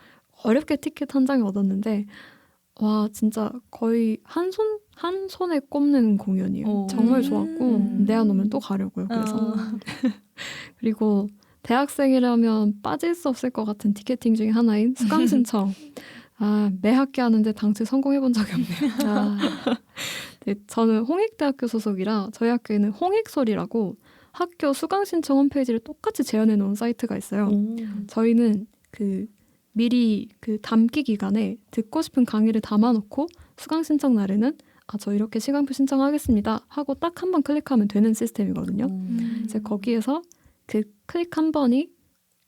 어렵게 티켓 한 장을 얻었는데 와 진짜 거의 한 손에 꼽는 공연이에요. 정말 좋았고 내한 오면 또 가려고요. 그래서 그리고 대학생이라면 빠질 수 없을 것 같은 티켓팅 중에 하나인 수강 신청. 매 학기 하는데 당최 성공해본 적이 없네요. 네, 저는 홍익대학교 소속이라 저희 학교에는 홍익솔이라고 학교 수강 신청 홈페이지를 똑같이 재현해 놓은 사이트가 있어요. 저희는 미리 담기 기간에 듣고 싶은 강의를 담아놓고 수강 신청 날에는 저 이렇게 시간표 신청하겠습니다 하고 딱 한 번 클릭하면 되는 시스템이거든요. 이제 거기에서 그 클릭 한 번이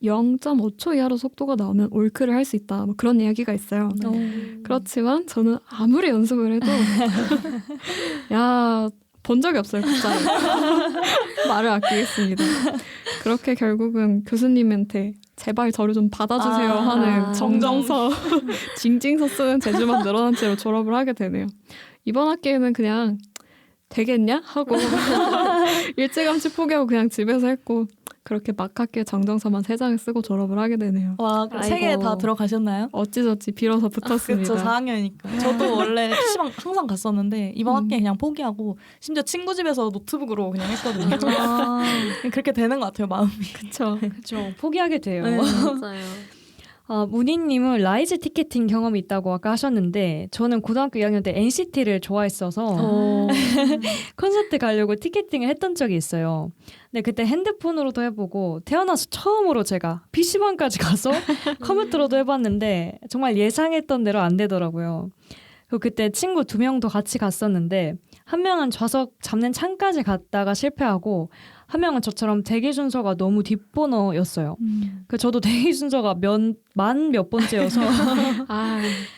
0.5초 이하로 속도가 나오면 올크를 할 수 있다. 뭐 그런 이야기가 있어요. 그렇지만 저는 아무리 연습을 해도 본 적이 없어요. 진짜. 말을 아끼겠습니다. 그렇게 결국은 교수님한테 제발 저를 좀 받아주세요 하는 정정서, 징징서 쓰는 재주만 늘어난 채로 졸업을 하게 되네요. 이번 학기에는 그냥 되겠냐? 하고 일찌감치 포기하고 그냥 집에서 했고 그렇게 막학기에 정정서만 3장을 쓰고 졸업을 하게 되네요. 와, 3개 다 들어가셨나요? 어찌저찌 빌어서 붙었습니다. 그쵸, 4학년이니까. 저도 원래 PC방 항상 갔었는데 이번 학기에 그냥 포기하고 심지어 친구 집에서 노트북으로 그냥 했거든요. 그렇게 되는 것 같아요, 마음이. 그쵸. 그렇죠. 포기하게 돼요. 네. 맞아요. 문희님은 라이즈 티켓팅 경험이 있다고 아까 하셨는데 저는 고등학교 2학년 때 NCT를 좋아했어서 콘서트 가려고 티켓팅을 했던 적이 있어요. 근데 그때 핸드폰으로도 해보고 태어나서 처음으로 제가 PC방까지 가서 컴퓨터로도 해봤는데 정말 예상했던 대로 안 되더라고요. 그리고 그때 친구 2명도 같이 갔었는데 한 명은 좌석 잡는 창까지 갔다가 실패하고 한 명은 저처럼 대기 순서가 너무 뒷번호였어요. 그 저도 대기 순서가 만 몇 번째여서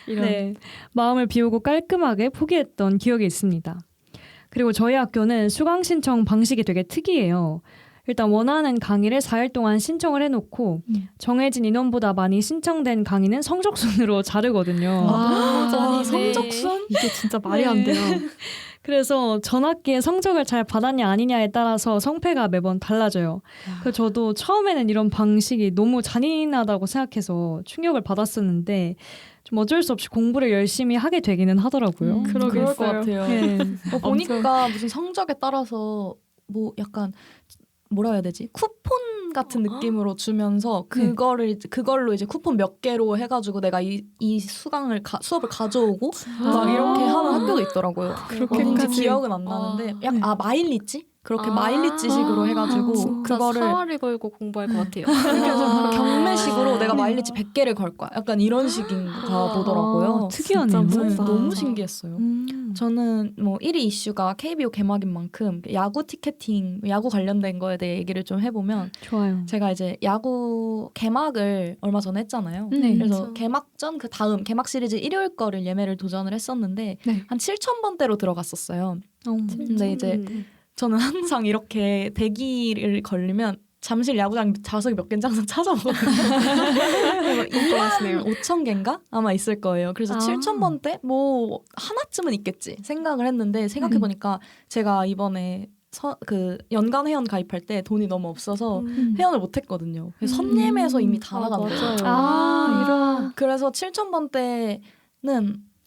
이런. 네, 마음을 비우고 깔끔하게 포기했던 기억이 있습니다. 그리고 저희 학교는 수강 신청 방식이 되게 특이해요. 일단 원하는 강의를 4일 동안 신청을 해놓고 정해진 인원보다 많이 신청된 강의는 성적순으로 자르거든요. 성적순? 이게 진짜 말이 안 돼요. 그래서 전학기에 성적을 잘 받았냐 아니냐에 따라서 성패가 매번 달라져요. 그래서 저도 처음에는 이런 방식이 너무 잔인하다고 생각해서 충격을 받았었는데 좀 어쩔 수 없이 공부를 열심히 하게 되기는 하더라고요. 그럴 것 같아요. 네. 보니까 무슨 성적에 따라서 뭐 약간 뭐라 해야 되지? 쿠폰 같은 느낌으로 주면서 그걸로 이제 쿠폰 몇 개로 해가지고 내가 이 수업을 가져오고 막 이렇게 하는 학교도 있더라고요. 어딘지 기억은 안 나는데 마일리지? 그렇게 마일리지식으로 해가지고 진짜 그거를 사활을 걸고 공부할 것 같아요. 그래서 경매식으로 내가 마일리지 100개를 걸 거야. 약간 이런 식인가 보더라고요. 특이하네요. 진짜 너무 신기했어요. 저는 뭐 1위 이슈가 KBO 개막인 만큼 야구 티켓팅, 야구 관련된 거에 대해 얘기를 좀 해보면 좋아요. 제가 이제 야구 개막을 얼마 전에 했잖아요. 네. 그래서 그렇죠. 개막 전 그 다음 개막 시리즈 일요일 거를 예매를 도전을 했었는데 한 7,000번대로 들어갔었어요. 근데 이제 저는 항상 이렇게 대기를 걸리면 잠실 야구장 좌석이 몇 개인지 항상 찾아보거든요. 2만 5천 개인가? 아마 있을 거예요. 그래서 7,000번대? 뭐 하나쯤은 있겠지 생각을 했는데 생각해보니까 제가 이번에 그 연간 회원 가입할 때 돈이 너무 없어서 회원을 못 했거든요. 그래서 선예매에서 이미 다 나간 거예요. 이런. 그래서 7,000번대는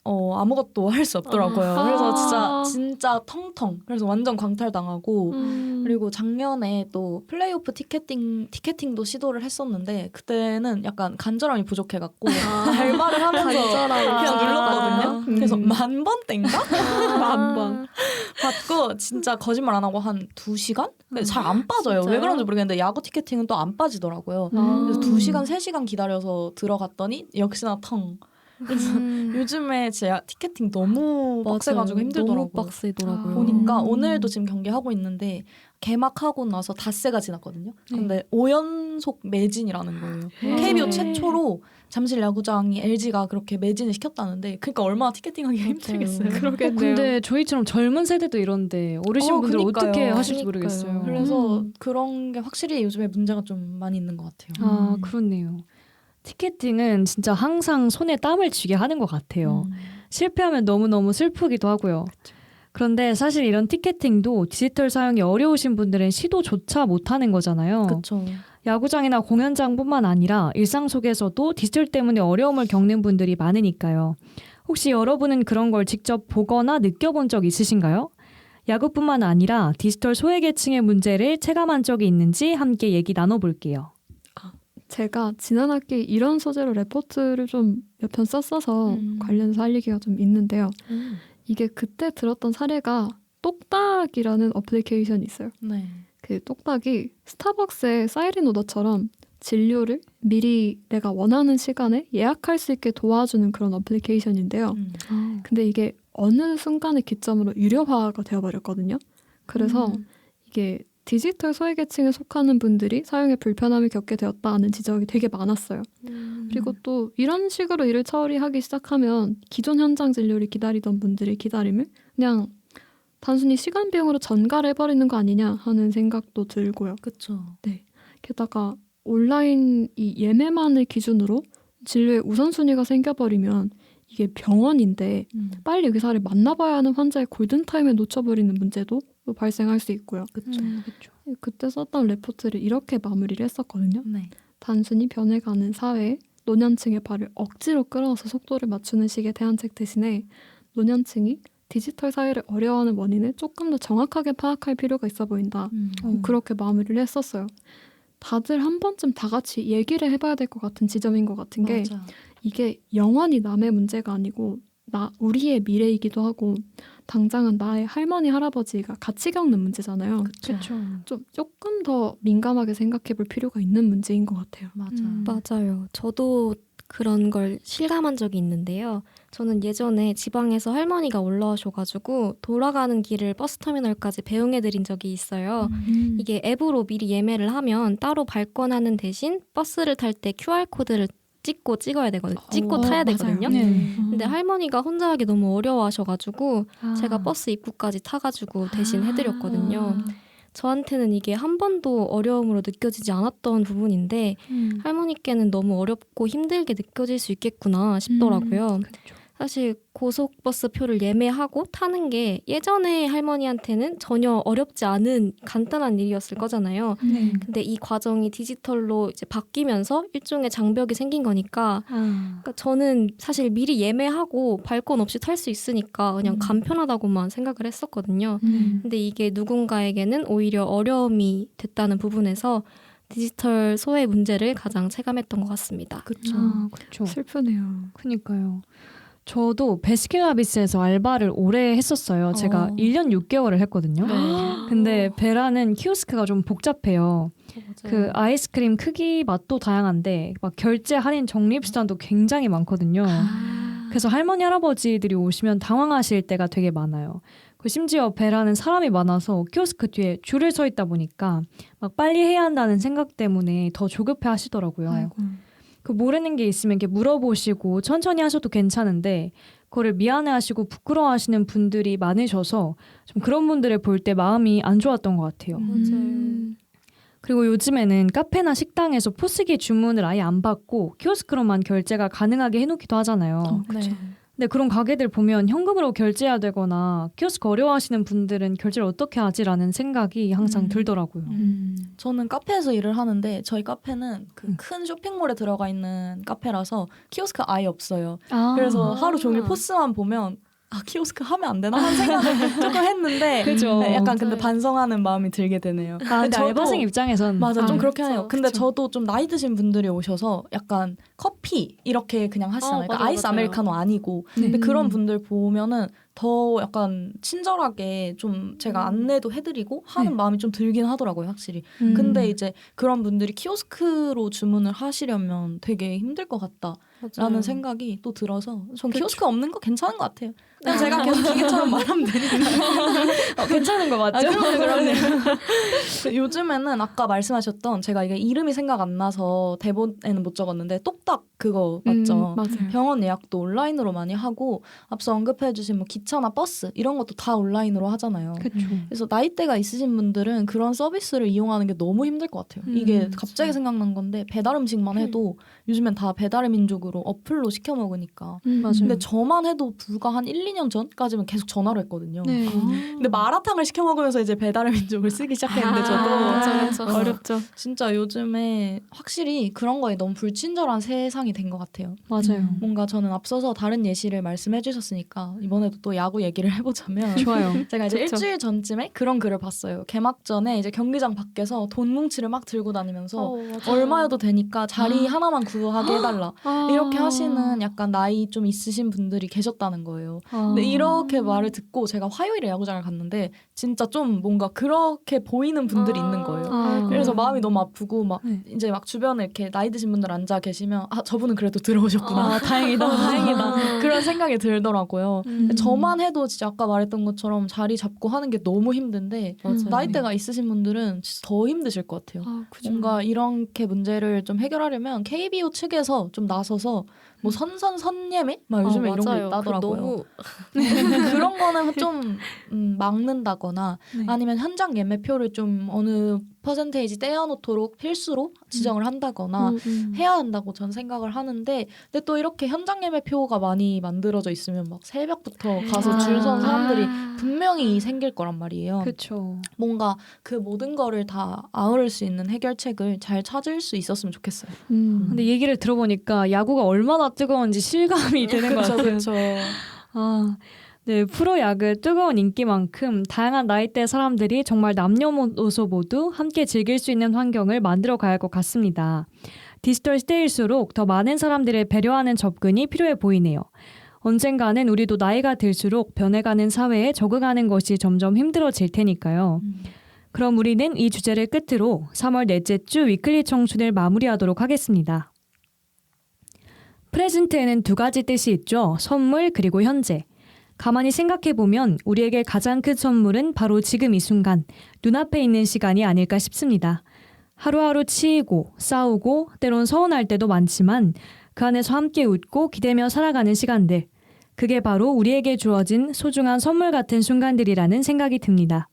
아무것도 할 수 없더라고요. 그래서 진짜 텅텅. 그래서 완전 광탈당하고 그리고 작년에 또 플레이오프 티켓팅도 시도를 했었는데 그때는 약간 간절함이 부족해갖고 알바를 하면서 그냥 눌렀거든요. 그래서 10,000번대인가? 10,000번 받고 진짜 거짓말 안 하고 한 2시간? 잘 안 빠져요. 진짜요? 왜 그런지 모르겠는데 야구 티켓팅은 또 안 빠지더라고요. 그래서 2시간, 3시간 기다려서 들어갔더니 역시나 텅. 그래서 요즘에 제 티켓팅 너무 빡세가지고 힘들더라고요. 너무 빡세더라고요. 보니까 오늘도 지금 경기하고 있는데 개막하고 나서 닷새가 지났거든요. 근데 5연속 매진이라는 거예요. KBO 최초로 잠실 야구장이 LG가 그렇게 매진을 시켰다는데 그러니까 얼마나 티켓팅하기 힘들겠어요. 그러겠네요. 근데 저희처럼 젊은 세대도 이런데 어르신 분들 그니까요. 어떻게 하실지 그니까요. 모르겠어요. 그래서 그런 게 확실히 요즘에 문제가 좀 많이 있는 것 같아요. 그렇네요. 티켓팅은 진짜 항상 손에 땀을 쥐게 하는 것 같아요. 실패하면 너무너무 슬프기도 하고요. 그런데 사실 이런 티켓팅도 디지털 사용이 어려우신 분들은 시도조차 못하는 거잖아요. 그렇죠. 야구장이나 공연장뿐만 아니라 일상 속에서도 디지털 때문에 어려움을 겪는 분들이 많으니까요. 혹시 여러분은 그런 걸 직접 보거나 느껴본 적 있으신가요? 야구뿐만 아니라 디지털 소외계층의 문제를 체감한 적이 있는지 함께 얘기 나눠볼게요. 제가 지난 학기 이런 소재로 레포트를 좀 몇 편 썼어서 관련해서 할 얘기가 좀 있는데요. 이게 그때 들었던 사례가 똑딱이라는 어플리케이션이 있어요. 네. 그 똑딱이 스타벅스의 사이렌 오더처럼 진료를 미리 내가 원하는 시간에 예약할 수 있게 도와주는 그런 어플리케이션인데요. 근데 이게 어느 순간의 기점으로 유료화가 되어버렸거든요. 그래서 이게 디지털 소외계층에 속하는 분들이 사용에 불편함을 겪게 되었다는 지적이 되게 많았어요. 그리고 또 이런 식으로 일을 처리하기 시작하면 기존 현장 진료를 기다리던 분들의 기다림을 그냥 단순히 시간 비용으로 전가를 해버리는 거 아니냐 하는 생각도 들고요. 그렇죠. 게다가 온라인 이 예매만을 기준으로 진료의 우선순위가 생겨버리면 이게 병원인데 빨리 의사를 만나봐야 하는 환자의 골든타임에 놓쳐버리는 문제도 또 발생할 수 있고요. 그렇죠. 그때 썼던 레포트를 이렇게 마무리를 했었거든요. 네. 단순히 변해가는 사회에 노년층의 발을 억지로 끌어서 속도를 맞추는 식의 대안책 대신에 노년층이 디지털 사회를 어려워하는 원인을 조금 더 정확하게 파악할 필요가 있어 보인다. 그렇게 마무리를 했었어요. 다들 한 번쯤 다 같이 얘기를 해봐야 될 것 같은 지점인 것 같은 게 맞아. 이게 영원히 남의 문제가 아니고 우리의 미래이기도 하고 당장은 나의 할머니 할아버지가 같이 겪는 문제잖아요. 그렇죠. 조금 더 민감하게 생각해 볼 필요가 있는 문제인 것 같아요. 맞아. 맞아요. 저도 그런 걸 실감한 적이 있는데요. 저는 예전에 지방에서 할머니가 올라오셔가지고 돌아가는 길을 버스터미널까지 배웅해드린 적이 있어요. 이게 앱으로 미리 예매를 하면 따로 발권하는 대신 버스를 탈 때 QR코드를 찍어야 되거든요. 찍고 타야 되거든요. 네. 근데 할머니가 혼자 하기 너무 어려워하셔가지고 제가 버스 입구까지 타가지고 대신 해드렸거든요. 저한테는 이게 한 번도 어려움으로 느껴지지 않았던 부분인데 할머니께는 너무 어렵고 힘들게 느껴질 수 있겠구나 싶더라고요. 사실 고속버스 표를 예매하고 타는 게 예전에 할머니한테는 전혀 어렵지 않은 간단한 일이었을 거잖아요. 근데 이 과정이 디지털로 이제 바뀌면서 일종의 장벽이 생긴 거니까 그러니까 저는 사실 미리 예매하고 발권 없이 탈 수 있으니까 그냥 간편하다고만 생각을 했었거든요. 근데 이게 누군가에게는 오히려 어려움이 됐다는 부분에서 디지털 소외 문제를 가장 체감했던 것 같습니다. 그렇죠. 슬프네요. 그니까요. 저도 베스킨라빈스에서 알바를 오래 했었어요. 제가 1년 6개월을 했거든요. 근데 베라는 키오스크가 좀 복잡해요. 그 아이스크림 크기 맛도 다양한데 막 결제 할인 적립 수단도 굉장히 많거든요. 그래서 할머니 할아버지들이 오시면 당황하실 때가 되게 많아요. 심지어 베라는 사람이 많아서 키오스크 뒤에 줄을 서 있다 보니까 막 빨리 해야 한다는 생각 때문에 더 조급해 하시더라고요. 아이고. 그 모르는 게 있으면 이렇게 물어보시고 천천히 하셔도 괜찮은데 그거를 미안해하시고 부끄러워하시는 분들이 많으셔서 좀 그런 분들을 볼 때 마음이 안 좋았던 것 같아요. 그리고 요즘에는 카페나 식당에서 포스기 주문을 아예 안 받고 키오스크로만 결제가 가능하게 해놓기도 하잖아요. 네. 근데 그런 가게들 보면 현금으로 결제해야 되거나 키오스크 어려워하시는 분들은 결제를 어떻게 하지라는 생각이 항상 들더라고요. 저는 카페에서 일을 하는데 저희 카페는 그 큰 쇼핑몰에 들어가 있는 카페라서 키오스크 아예 없어요. 그래서 하루 종일 포스만 보면 키오스크 하면 안 되나 하는 생각을 조금 했는데 그죠. 네, 약간 근데 반성하는 마음이 들게 되네요. 근데 알바생 입장에선 맞아, 좀 그렇게 그쵸, 하네요. 근데 그쵸. 저도 좀 나이 드신 분들이 오셔서 약간 커피 이렇게 그냥 하시잖아요. 그러니까 맞아요, 아이스 맞아요. 아메리카노 아니고. 근데 그런 분들 보면은 더 약간 친절하게 좀 제가 안내도 해드리고 하는 마음이 좀 들긴 하더라고요, 확실히. 근데 이제 그런 분들이 키오스크로 주문을 하시려면 되게 힘들 것 같다라는 생각이 또 들어서 전 키오스크 없는 거 괜찮은 것 같아요. 그냥 제가 계속 기계처럼 말하면 되니까. 괜찮은 거 맞죠? 그럼요. 요즘에는 아까 말씀하셨던 제가 이게 이름이 생각 안 나서 대본에는 못 적었는데 똑딱 그거 맞죠? 맞아요. 병원 예약도 온라인으로 많이 하고 앞서 언급해주신 뭐 기차나 버스 이런 것도 다 온라인으로 하잖아요. 그렇죠. 그래서 나이대가 있으신 분들은 그런 서비스를 이용하는 게 너무 힘들 것 같아요. 이게 갑자기 생각난 건데 배달 음식만 해도 요즘엔 다 배달의 민족으로 어플로 시켜 먹으니까. 맞아요. 근데 저만 해도 불과 한 1, 2년 전까지는 계속 전화로 했거든요. 네. 근데 마라탕을 시켜 먹으면서 이제 배달의 민족을 쓰기 시작했는데 저도 어렵죠. 진짜 요즘에 확실히 그런 거에 너무 불친절한 세상이 된 것 같아요. 맞아요. 뭔가 저는 앞서서 다른 예시를 말씀해 주셨으니까 이번에도 또 야구 얘기를 해보자면 좋아요. 제가 이제 좋죠. 일주일 전쯤에 그런 글을 봤어요. 개막 전에 이제 경기장 밖에서 돈 뭉치를 막 들고 다니면서 얼마여도 되니까 자리 하나만 구하게 해달라. 이렇게 하시는 약간 나이 좀 있으신 분들이 계셨다는 거예요. 근데 이렇게 말을 듣고 제가 화요일에 야구장을 갔는데 진짜 좀 뭔가 그렇게 보이는 분들이 있는 거예요. 그래서 마음이 너무 아프고 막 네. 이제 막 주변에 이렇게 나이 드신 분들 앉아 계시면 아 저분은 그래도 들어오셨구나. 다행이다. 다행이다. 그런 생각이 들더라고요. 저만 해도 진짜 아까 말했던 것처럼 자리 잡고 하는 게 너무 힘든데 나이대가 있으신 분들은 진짜 더 힘드실 것 같아요. 뭔가 이렇게 문제를 좀 해결하려면 KBO 측에서 좀 나서서 뭐 선예매? 막 요즘에 이런 게 있다더라고요. 그런 거는 좀 막는다거나 네. 아니면 현장 예매표를 좀 어느 퍼센테이지 떼어놓도록 필수로 지정을 한다거나 해야 한다고 전 생각을 하는데 근데 또 이렇게 현장 예매표가 많이 만들어져 있으면 막 새벽부터 가서 줄 선 사람들이 분명히 생길 거란 말이에요. 그렇죠. 뭔가 그 모든 거를 다 아우를 수 있는 해결책을 잘 찾을 수 있었으면 좋겠어요. 근데 얘기를 들어보니까 야구가 얼마나 뜨거운지 실감이 되는 것 같아요. 그렇죠. 아, 네, 프로야구 뜨거운 인기만큼 다양한 나이대 사람들이 정말 남녀노소 모두 함께 즐길 수 있는 환경을 만들어 가야 할 것 같습니다. 디지털 시대일수록 더 많은 사람들을 배려하는 접근이 필요해 보이네요. 언젠가는 우리도 나이가 들수록 변해가는 사회에 적응하는 것이 점점 힘들어질 테니까요. 그럼 우리는 이 주제를 끝으로 3월 넷째 주 위클리 청춘을 마무리하도록 하겠습니다. 프레젠트에는 두 가지 뜻이 있죠. 선물 그리고 현재. 가만히 생각해보면 우리에게 가장 큰 선물은 바로 지금 이 순간, 눈앞에 있는 시간이 아닐까 싶습니다. 하루하루 치이고 싸우고 때론 서운할 때도 많지만 그 안에서 함께 웃고 기대며 살아가는 시간들. 그게 바로 우리에게 주어진 소중한 선물 같은 순간들이라는 생각이 듭니다.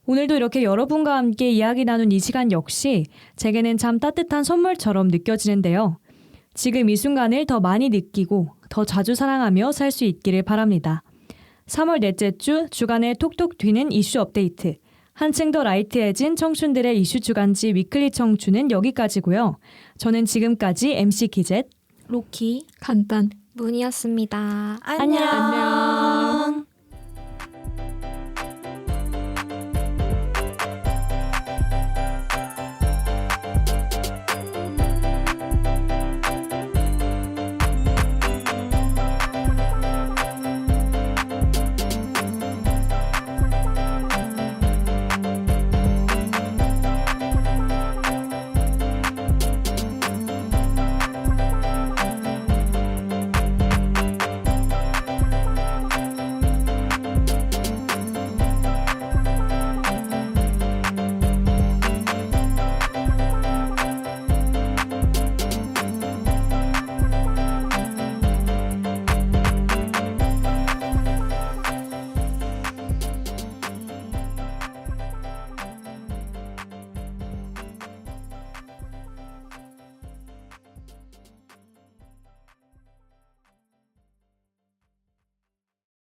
오늘도 이렇게 여러분과 함께 이야기 나눈 이 시간 역시 제게는 참 따뜻한 선물처럼 느껴지는데요. 지금 이 순간을 더 많이 느끼고 더 자주 사랑하며 살 수 있기를 바랍니다. 3월 넷째 주 주간의 톡톡 튀는 이슈 업데이트. 한층 더 라이트해진 청춘들의 이슈 주간지 위클리 청춘은 여기까지고요. 저는 지금까지 MC 기젯, 로키 간단. 문이었습니다. 안녕.